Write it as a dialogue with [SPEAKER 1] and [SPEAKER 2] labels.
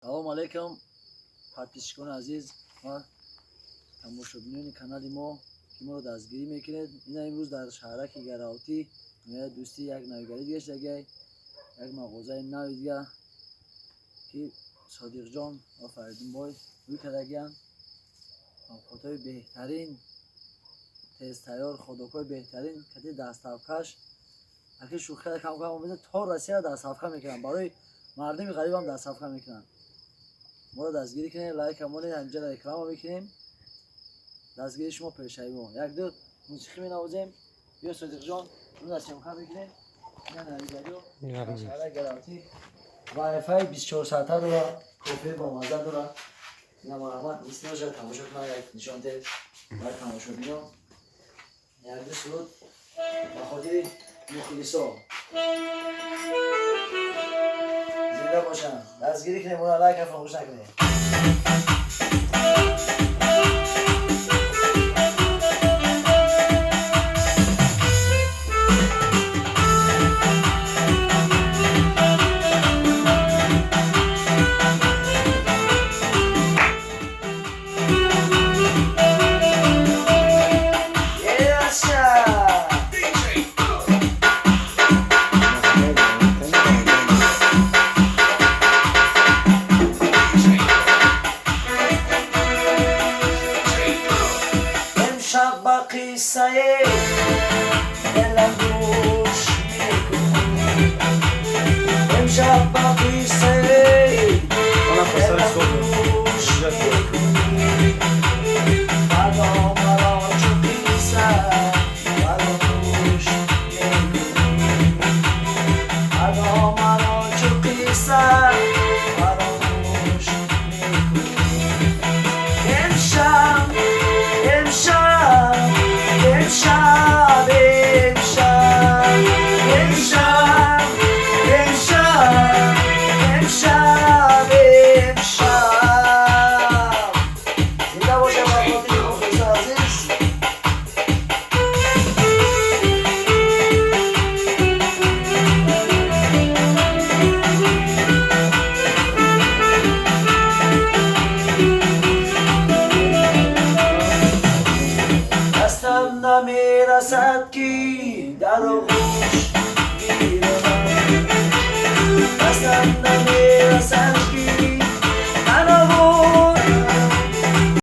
[SPEAKER 1] салом алайкум подписчикони азиз ва тамошобинони канали мо ки моро дастгирӣ мекунед. ина имрӯз дар шаҳраки гаравтӣ дӯсти як навигарӣ гештага як мағозаи нави дига ки содиқҷон ва фаридунбой рӯй кардагиянд. мавқеъотҳои беҳтарин, тезтайёр, ходокҳои беҳтарин, кати дастафкаш аки шӯхӣ кам мебинед то Россия дастафка мекунанд, барои мардуми ғарибам дастафка мекунанд. моро дастгирӣ кунед, лайка монед, ҳамҷа реклама мекунем. дастгирии шумо пешаи мо. Як-ду мусиқӣ менавозем. биё Содиқҷон, рӯ насёмка мекунед. ина навигариё шаҳраи гаравтӣ вайфай 24 саата дора, кофе бомазза дора. ина марҳамат истиноша тамошо кунад, як нишон дед бар тамошобинон. як-ду суруд ба хотири мухлисо. зинда бошанд. дастгирӣ кунед, моро лайка фаромӯш накунед. قصه دلم گوش میکنی امشب با قصه دلم گوش میکنی فردا مرا چو قصه فراموش میکنی فردا مرا چو قصه فراموش میکنی امشب نمیرسد که در آغوش میروم دستم نمیرسد که در آغوش